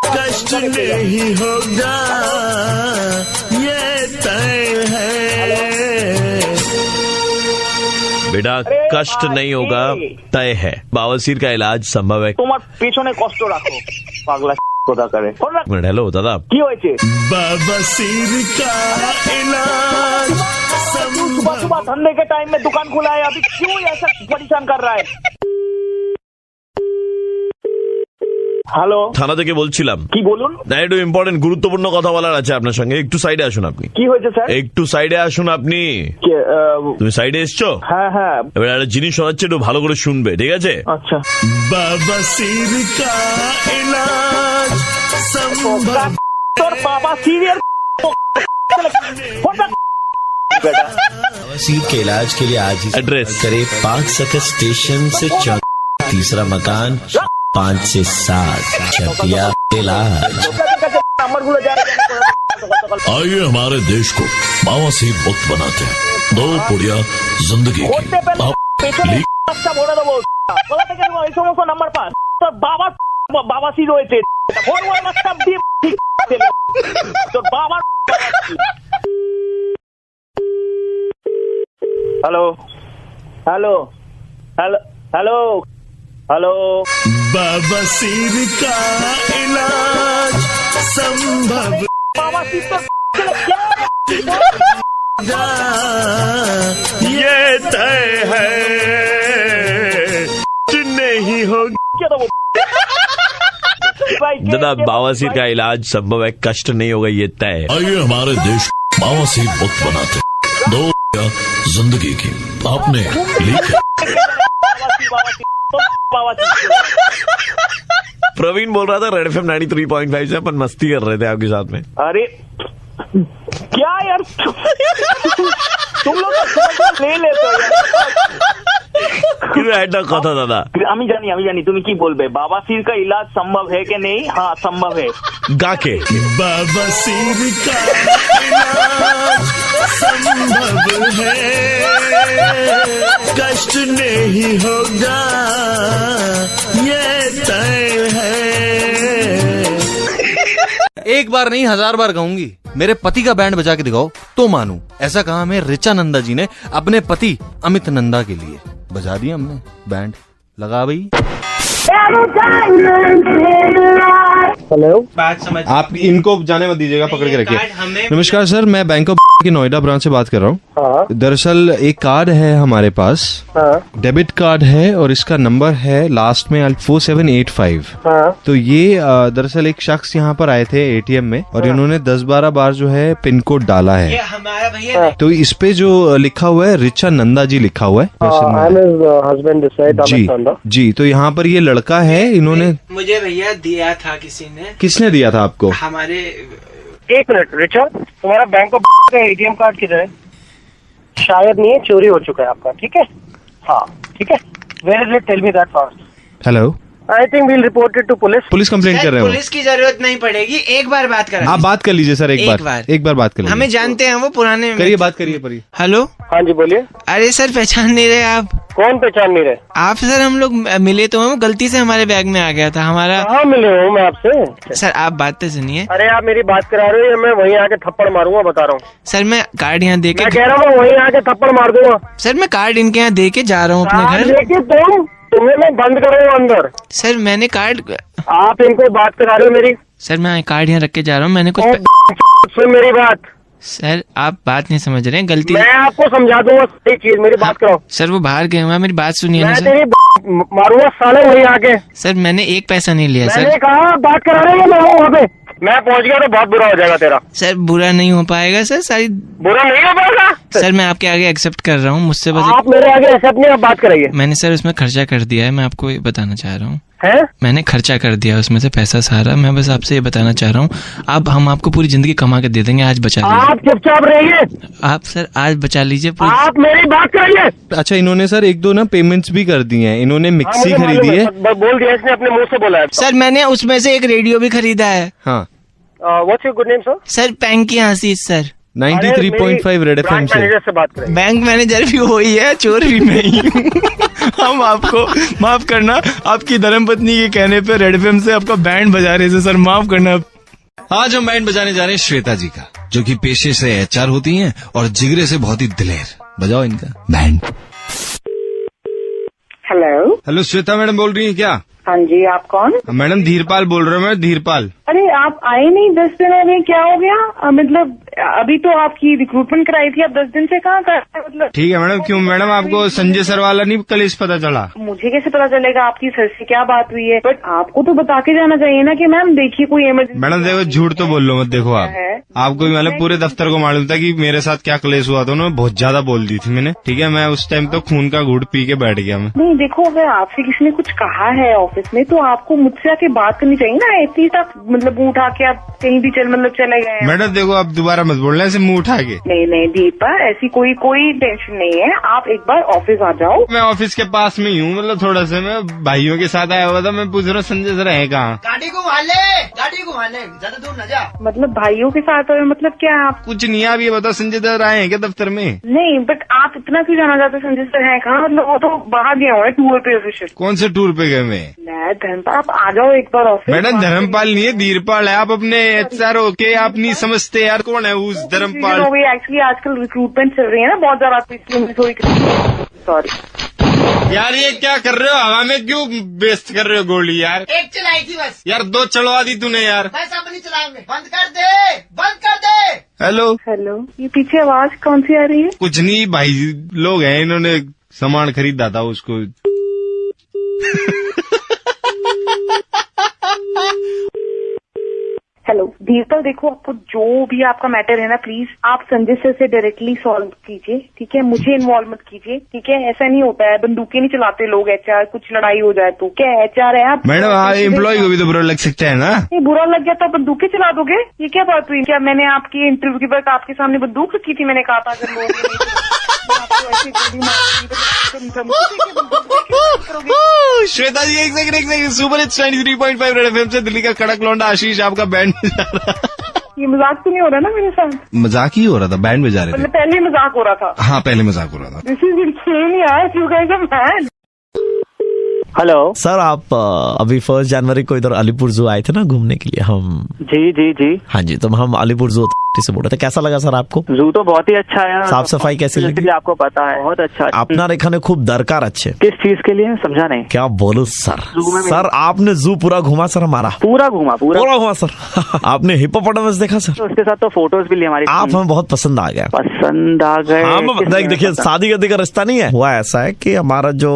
कष्ट नहीं होगा ये तय है। बेटा कष्ट नहीं होगा तय है, बवासीर का इलाज संभव है। তোমার পেছনে কষ্ট রাখো, পাগলা কথা করে। हेलो दादा, কি হয়েছে? बाबा सिर का इलाज सुबह सुबह धंधे के टाइम में दुकान खुला है, अभी क्यों ऐसा परेशान कर रहा है? হ্যালো, থানা থেকে বলছিলাম। কি বলুন? না, একটু ইম্পর্টেন্ট গুরুত্বপূর্ণ কথা বলার আছে আপনার সঙ্গে, একটু সাইডে আসুন আপনি। কি হয়েছে স্যার? একটু সাইডে আসুন আপনি। তুমি সাইডে এসছো? হ্যাঁ হ্যাঁ। এবার একটা জিনিস শোনাচ্ছে, একটু ভালো করে শুনবে, ঠিক আছে? আচ্ছা। बवासीर का इलाज संभव। তোর বাবা সিরিয়াল बवासीर के इलाज के लिए आज ही एड्रेस करे पार्क सर्कस स्टेशन से तीसरा मकान 5 से 7 छतिया इलाज। आइए हमारे देश को बवासीर मुक्त बनाते हैं। 2 पुड़िया जिंदगी की। এই সমস্ত নাম্বার পাস তোর বাবা বাবাসি রয়েছে। তোর বাবা। Hello hello hello hello hello. बवासीर का इलाज संभव। বাবাসি তোর ये तय है नहीं होगा। दादा, बवासीर का इलाज संभव है, कष्ट नहीं होगा, ये तय है। आइए हमारे देश को बवासीर मुक्त बनाते हैं। 2 पुड़िया जिंदगी की। आपने लिखा। प्रवीण बोल रहा था रेड एफएम 93.5 से, अपन मस्ती कर रहे थे आपके साथ में। अरे क्या यार, तुम लोग ले लेते हो কিন্তু একটা কথা দাদা, আমি জানি তুমি কি বলবে। বাবাসির का इलाज संभव है कि नहीं? हाँ संभव है। गाके बवासीर का इलाज संभव है, कष्ट नहीं होगा, ये तय है। एक बार नहीं 1000 बार गाऊंगी। मेरे पति का बैंड बजा के दिखाओ तो मानू। ऐसा कहा हमें ऋचा नंदा जी ने अपने पति अमित नंदा के लिए। बजा दिया हमने बैंड, लगा भाई। हेलो, आप इनको जाने मत दीजिएगा, पकड़ के रखिए। नमस्कार सर, मैं बैंक ऑफ की नोएडा ब्रांच से बात कर रहा हूँ। दरअसल एक कार्ड है हमारे पास, डेबिट कार्ड है और इसका नंबर है लास्ट में 4785। तो ये दरअसल एक शख्स यहाँ पर आए थे एटीएम में और इन्होंने 10-12 बार जो है पिन कोड डाला है। तो इस पे जो लिखा हुआ है ऋचा नंदा जी लिखा हुआ है। जी, तो यहाँ पर ये लड़का है, इन्होंने मुझे भैया दिया था किसी ने। किसने दिया था आपको? हमारे। एक मिनट रिचर्ड, तुम्हारा बैंक ऑफ का एटीएम कार्ड किधर है? शायद नहीं है, चोरी हो चुका है आपका। ठीक है, हाँ ठीक है। Where is it, tell me that fast. Hello, I think we'll report it to police. Police complaint कर रहे हो? पुलिस की जरूरत नहीं पड़ेगी, एक बार बात करें। आप बात कर लीजिए सर, एक बार बात कर लीजिए। हमें जानते हैं वो पुराने। करिए बात करिए। हेलो, हाँ जी बोलिए। अरे सर, पहचान नहीं रहे आप? कौन पहचान नहीं रहे? आप सर, हम लोग मिले तो हम, गलती से हमारे बैग में आ गया था हमारा। कहाँ मिले हो मैं आपसे? सर आप बात तो सुनिए। अरे आप मेरी बात करा रहे हो, मैं वहीं आके थप्पड़ मारूंगा, बता रहा हूँ। सर मैं कार्ड यहाँ दे के, मैं कह रहा हूँ वहीं आके थप्पड़ मार दूंगा। सर मैं कार्ड इनके यहाँ दे के जा रहा हूँ अपने घर। लेके तुम्हें मैं बंद करूँ अंदर। सर मैंने कार्ड, आप इनको बात करा रहे हो मेरी? सर मैं कार्ड यहाँ रख के जा रहा हूँ, मैंने कुछ। सुन मेरी बात। सर आप बात नहीं समझ रहे हैं, गलती। मैं आपको समझा दूंगा सही चीज, मेरी बात करो। सर वो बाहर गए हुए, मेरी बात सुनिए ना मैं सर। तेरी मारूंगा साले वहीं आके। सर मैंने एक पैसा नहीं लिया सर। मैंने कहा बात करा रहे हो, मैं हूँ वहाँ पे। मैं पहुँच गया तो बहुत बुरा हो जाएगा तेरा। सर बुरा नहीं हो पाएगा सर, सारी बुरा नहीं हो पाएगा। सर मैं आपके आगे एक्सेप्ट कर रहा हूँ, मुझसे बस आप मेरे आगे एक्सेप्ट नहीं, आप बात कराइए। मैंने सर उसमें खर्चा कर दिया है, मैं आपको ये बताना चाह रहा हूँ। है? मैंने खर्चा कर दिया उसमें से पैसा सारा। मैं बस आपसे ये बताना चाह रहा हूँ, अब हम आपको पूरी जिंदगी कमा के दे देंगे, आज बचा लीजिए। आप चुपचाप रहिए। आप सर आज बचा लीजिए। आप मेरी बात कराइए। अच्छा, इन्होंने सर 1-2 ना पेमेंट्स भी कर दी हैं। इन्होंने मिक्सी खरीदी है। बोल दिया इसने, अपने मुंह से बोला है। सर मैंने उसमें से एक रेडियो भी खरीदा है। हाँ। What's your good name sir? Sir panky Ashish sir, 93.5 red FM से। मैनेजर से बात करें। बैंक मैनेजर भी वही है, चोर भी मैं ही हूँ। हम आपको माफ करना, आपकी धर्मपत्नी के कहने पे रेड एफएम से आपका बैंड बजा रहे थे सर, माफ करना। आज हम बैंड बजाने जा रहे हैं श्वेता जी का, जो कि पेशे से एचआर होती हैं और जिगरे से बहुत ही दिलेर। बजाओ इनका बैंड। हेलो श्वेता मैडम बोल रही हैं क्या? हाँ जी, आप कौन? मैडम धीरपाल बोल रहा हूँ मैं, धीरपाल। अरे आप आए नहीं 10 दिन में, क्या हो गया? मतलब अभी तो आपकी रिक्रूटमेंट कराई थी, आप 10 दिन से कहाँ कर रहे हैं? मतलब ठीक है मैडम, क्यों मैडम आपको संजय सर वाला नहीं कल पता चला? मुझे कैसे पता चलेगा आपकी सर से क्या बात हुई है? बट आपको तो बता के जाना चाहिए ना कि मैम देखिए कोई इमरजेंसी। मैडम देखो, झूठ तो बोल लो मत। देखो आपको भी मतलब पूरे दफ्तर को मालूम था कि मेरे साथ क्या क्लेश हुआ था। उन्होंने बहुत ज्यादा बोल दी थी मैंने, ठीक है। मैं उस टाइम तो खून का घूंट पी के बैठ गया मैं। नहीं देखो, अगर आपसे किसी ने कुछ कहा है ऑफिस में तो आपको मुझसे आके बात करनी चाहिए ना। ऐसी सा मतलब मुंह उठा के आप कहीं भी चले गए। मैडम देखो, आप दोबारा मत बोलना ऐसे मुंह उठा के। नहीं दीपा, ऐसी कोई टेंशन नहीं है। आप एक बार ऑफिस आ जाओ। मैं ऑफिस के पास में ही हूँ, मतलब थोड़ा सा मैं भाइयों के साथ आया हुआ था। मैं पूछ रहा हूँ संजय सर है कहाँ? गाड़ी घुमा ले, ज्यादा दूर न जा। मतलब भाइयों के साथ मतलब क्या आप? कुछ नहीं, आप ये बताओ संजय सर आए हैं क्या दफ्तर में? नहीं, बट आप इतना क्यों जाना चाहते संजय सर है कहाँ? मतलब वो तो बाहर गए हुए टूर पे ऑफिशियल। कौन से टूर पे गए? मैं धर्मपाल, आप आ जाओ एक बार ऑफिस। मैडम धर्मपाल नहीं है, धीरपाल है। आप अपने HR होके आप नहीं समझते यार कौन है उस धर्मपाल? एक्चुअली आजकल रिक्रूटमेंट चल रही है ना बहुत ज्यादा, इसलिए थोड़ी सॉरी। यार ये क्या कर रहे हो? हवा में क्यों वेस्ट कर रहे हो गोली यार? एक चलाई थी बस यार 2 चलवा दी तूने यार। बस अब नहीं चलाएंगे, बंद कर दे। हेलो, ये पीछे आवाज कौन सी आ रही है? कुछ नहीं, भाई लोग हैं, इन्होंने सामान खरीदा था उसको। हेलो धीरपाल, देखो आपको जो भी आपका मैटर है ना, प्लीज आप संजय सर से डायरेक्टली सॉल्व कीजिए, ठीक है? मुझे इन्वॉल्व मत कीजिए, ठीक है? ऐसा नहीं होता है, बंदूकें नहीं चलाते लोग। HR कुछ लड़ाई हो जाए तो क्या HR है आप? मैडम एम्प्लॉय को भी तो बुरा लग सकता है ना? नहीं, बुरा लग गया तो बंदूकें चला दोगे? ये क्या बात हुई? क्या मैंने आपकी इंटरव्यू के वक्त आपके सामने बंदूक रखी थी? मैंने कहा था अगर लोग श्वेता जी एक second super hits 93.5 red FM से दिल्ली का कड़क लौंडा आशीष आपका बैंड बजा रहा है। ये मजाक तो नहीं हो रहा ना मेरे साथ? मजाक ही हो रहा था, बैंड बजा रहे थे। मतलब पहले मजाक हो रहा था? हाँ पहले मजाक हो रहा था। दिस इज इनसेन यार, you guys are mad. Hello sir, आप अभी 1 जनवरी को इधर अलीपुर जू आए थे ना घूमने के लिए? हम जी। हाँ जी, तो हम अलीपुर जू से बोल रहे थे। कैसा लगा सर आपको? जू तो बहुत ही अच्छा है। साफ सफाई कैसी लगी? आपको पता है बहुत अच्छा। अपना रेखा ने खूब दरकार अच्छे। किस चीज के लिए समझा नहीं? क्या बोलूं सर, सर आपने जू पूरा घुमा सर, हमारा पूरा घुमा सर। आपने हिप्पोपोटामस देखा सर? उसके साथ तो फोटोज भी ली हमारी। आप हमें बहुत पसंद आ गया। पसंद आ गए? हाँ देखिए, शादी गद्दी का रिश्ता नहीं है। हुआ ऐसा है कि हमारा जो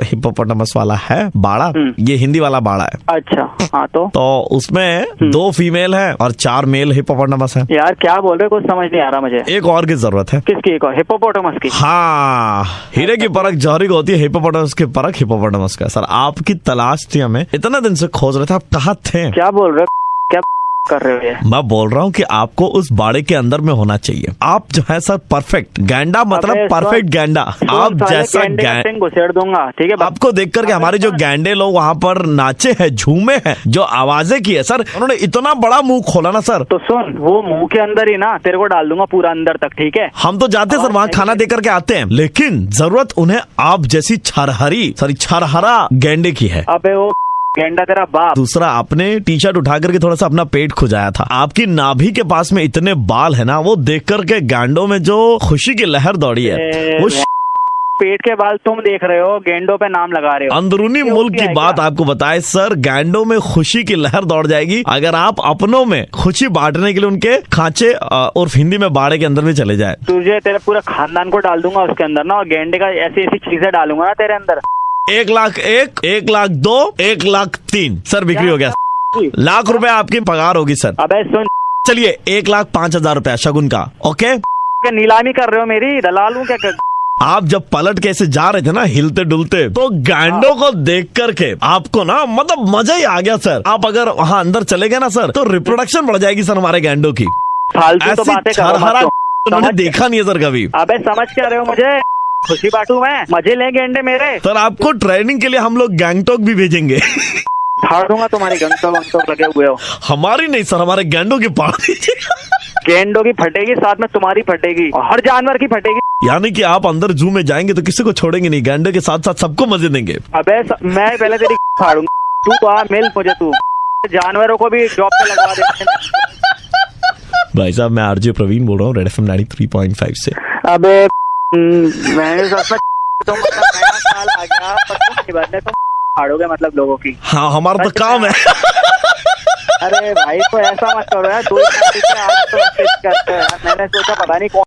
हिप्पोपोटामस वाला है बाड़ा, ये हिंदी वाला बाड़ा है। अच्छा हाँ, तो उसमें 2 फीमेल है और 4 मेल हिप्पोपोटामस है। यार क्या बोल रहे हो, कुछ समझ नहीं आ रहा मुझे। एक और की जरूरत है। किसकी? एक और? हिप्पोपोटामस की? हाँ, हीरे की परख जौहरी को होती है, हिप्पोपोटामस की परख हिप्पोपोटामस का। सर आपकी तलाश थी, हमें इतना दिन से खोज रहे थे, आप कहाँ थे? क्या बोल रहे हो, क्या कर रहे हो ये? मैं बोल रहा हूँ कि आपको उस बाड़े के अंदर में होना चाहिए। आप जो है सर परफेक्ट गैंडा, मतलब परफेक्ट गैंडा। आप जैसा घुसेड़ दूंगा, ठीक है? आपको देख करके हमारे जो गैंडे लोग वहाँ पर नाचे हैं, झूमे हैं, जो आवाजें की है सर, उन्होंने इतना बड़ा मुंह खोला ना सर। तो सुन, वो मुंह के अंदर ही ना तेरे को डाल दूंगा पूरा अंदर तक, ठीक है? हम तो जाते हैं सर, वहाँ खाना दे करके आते हैं, लेकिन जरूरत उन्हें आप जैसी छरहरा गैंडे की है। अबे वो गेंडा तेरा बाप। दूसरा, आपने टी-शर्ट उठा करके थोड़ा सा अपना पेट खुजाया था। आपकी नाभि के पास में इतने बाल है ना, वो देख करके गांडों में जो खुशी की लहर दौड़ी है, वो पेट के बाल तुम देख रहे हो, गेंडों पे नाम लगा रहे हो। अंदरूनी मुल्क की बात आपको बताए सर, गांडों में खुशी की लहर दौड़ जाएगी अगर आप अपनों में खुशी बांटने के लिए उनके खांचे और हिंदी में बाड़े के अंदर में चले जाए। तुझे तेरे पूरे खानदान को डाल दूंगा उसके अंदर ना, और गेंडे का ऐसी चीजें डालूंगा ना तेरे अंदर। 1,01,000, 1,02,000, 1,03,000 सर बिक्री हो गया। लाख रुपए आपकी पगार होगी सर। अबे सुन, चलिए 1,05,000 रुपया शगुन का। ओके, नीलामी कर रहे हो मेरी? दलाल हूँ क्या? आप जब पलट के ऐसे जा रहे थे ना हिलते डुलते, तो गांडों को देख करके आपको ना मतलब मजा ही आ गया सर। आप अगर वहाँ अंदर चले गए ना सर, तो रिप्रोडक्शन बढ़ जाएगी सर हमारे गांडों की। फालतू तो बातें करो, उन्होंने देखा नहीं है सर कभी। अबे समझ क्या रहे हो मुझे? खुशी बांटू मैं, मजे लें गेंडे मेरे। सर आपको ट्रेनिंग के लिए हम लोग गैंगटॉक भी भेजेंगे। फाड़ दूंगा तुम्हारी गंटोक लगे हुए हो। हमारी नहीं सर, हमारे गैंडों की फाड़ दीजिए। गेंडों की फटेगी, साथ में तुम्हारी फटेगी, और हर जानवर की फटेगी। यानी कि आप अंदर जू में जाएंगे तो किसी को छोड़ेंगे नहीं, गैंडे के साथ साथ सबको मजे देंगे। अबे मैं पहले तेरी फाड़ूंगा, तू आ मिल मुझे, तू जानवरों को भी जॉब पे लगवा दे। भाई साहब, मैं आरजे प्रवीण बोल रहा हूँ, रेड FM 93.5 से। अबे मैंने सोचा तो नया साल आ गया, पर तुम फाड़ोगे मतलब लोगों की। हाँ, हमारा तो काम है। अरे भाई तो ऐसा मत करो यार, 2 आज तो मैसेज करते हैं यार, मैंने सोचा पता नहीं कौन